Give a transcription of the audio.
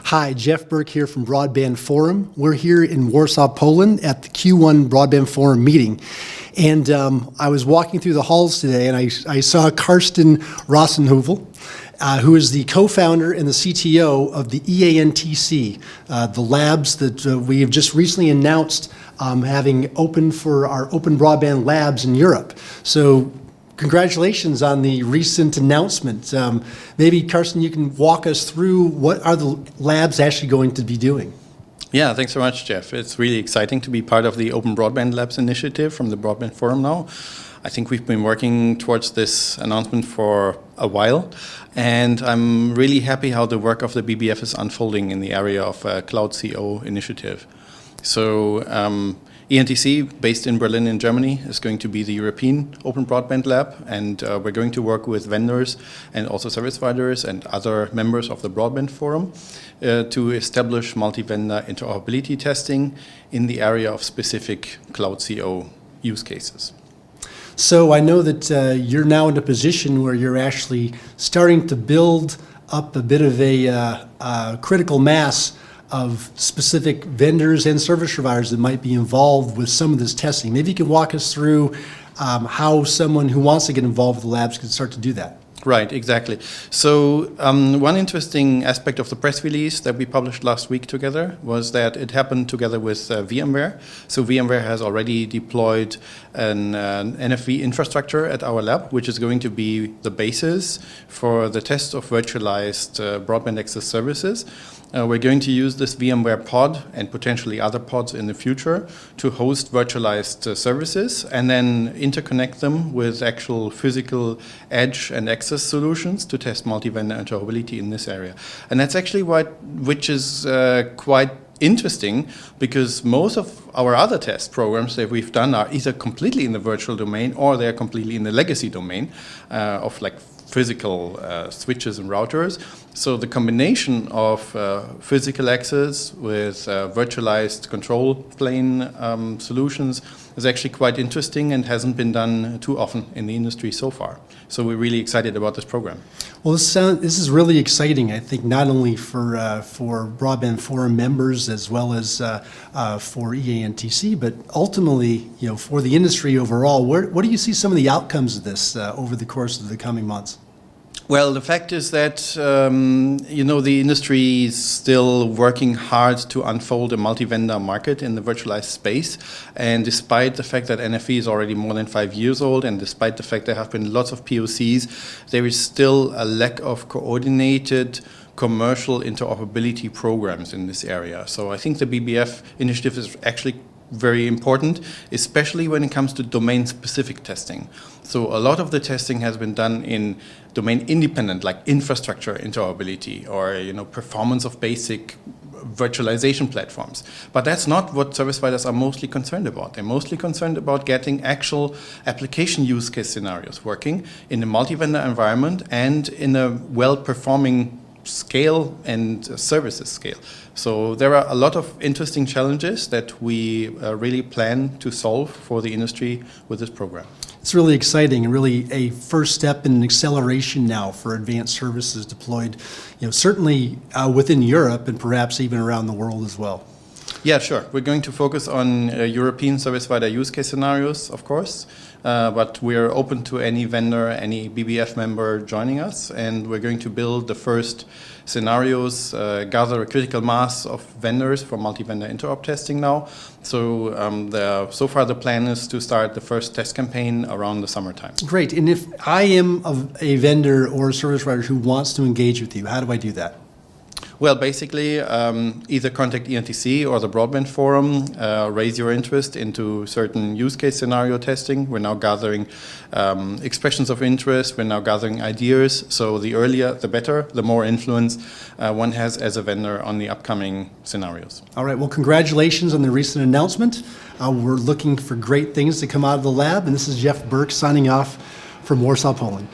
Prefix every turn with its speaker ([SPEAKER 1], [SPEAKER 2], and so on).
[SPEAKER 1] Hi, Jeff Burke here from Broadband Forum. We're here in Warsaw, Poland at the Q1 Broadband Forum meeting. And I was walking through the halls today and I saw Carsten Rossenhoevel, who is the co-founder and the CTO of the EANTC, the labs that we have just recently announced having open for our Open Broadband Labs in Europe. So congratulations on the recent announcement. Maybe, Carsten, you can walk us through what are the labs actually going to be doing?
[SPEAKER 2] Yeah, thanks so much, Jeff. It's really exciting to be part of the Open Broadband Labs initiative from the Broadband Forum now. I think we've been working towards this announcement for a while, and I'm really happy how the work of the BBF is unfolding in the area of Cloud CO initiative. So EANTC, based in Berlin in Germany, is going to be the European Open Broadband Lab, and we're going to work with vendors and also service providers and other members of the Broadband Forum to establish multi-vendor interoperability testing in the area of specific Cloud CO use cases.
[SPEAKER 1] So I know that you're now in a position where you're actually starting to build up a bit of a critical mass of specific vendors and service providers that might be involved with some of this testing. Maybe you can walk us through how someone who wants to get involved with the labs can start to do that.
[SPEAKER 2] Right, exactly. So one interesting aspect of the press release that we published last week together was that it happened together with VMware. So VMware has already deployed an NFV infrastructure at our lab, which is going to be the basis for the test of virtualized broadband access services. We're going to use this VMware pod and potentially other pods in the future to host virtualized services and then interconnect them with actual physical edge and access solutions to test multi-vendor interoperability in this area. And that's actually which is quite interesting, because most of our other test programs that we've done are either completely in the virtual domain or they're completely in the legacy domain of like physical switches and routers. So the combination of physical access with virtualized control plane solutions is actually quite interesting and hasn't been done too often in the industry so far. So we're really excited about this program.
[SPEAKER 1] Well, this is really exciting, I think, not only for Broadband Forum members as well as for EANTC, but ultimately, for the industry overall. What do you see some of the outcomes of this over the course of the coming months?
[SPEAKER 2] Well, the fact is that, the industry is still working hard to unfold a multi-vendor market in the virtualized space. And despite the fact that NFV is already more than 5 years old, and despite the fact there have been lots of POCs, there is still a lack of coordinated commercial interoperability programs in this area. So I think the BBF initiative is actually very important, especially when it comes to domain-specific testing. So a lot of the testing has been done in domain-independent, like infrastructure interoperability or performance of basic virtualization platforms. But that's not what service providers are mostly concerned about. They're mostly concerned about getting actual application use case scenarios working in a multi-vendor environment and in a well-performing scale and services scale. So there are a lot of interesting challenges that we really plan to solve for the industry with this program.
[SPEAKER 1] It's really exciting and really a first step in acceleration now for advanced services deployed, certainly within Europe and perhaps even around the world as well.
[SPEAKER 2] Yeah, sure. We're going to focus on European service provider use case scenarios, of course, but we're open to any vendor, any BBF member joining us, and we're going to build the first scenarios, gather a critical mass of vendors for multi-vendor interop testing now. So so far the plan is to start the first test campaign around the summertime.
[SPEAKER 1] Great. And if I am a vendor or a service provider who wants to engage with you, how do I do that?
[SPEAKER 2] Well, basically, either contact EANTC or the Broadband Forum, raise your interest into certain use case scenario testing. We're now gathering expressions of interest. We're now gathering ideas. So the earlier, the better, the more influence one has as a vendor on the upcoming scenarios.
[SPEAKER 1] All right. Well, congratulations on the recent announcement. We're looking for great things to come out of the lab. And this is Jeff Burke signing off from Warsaw, Poland.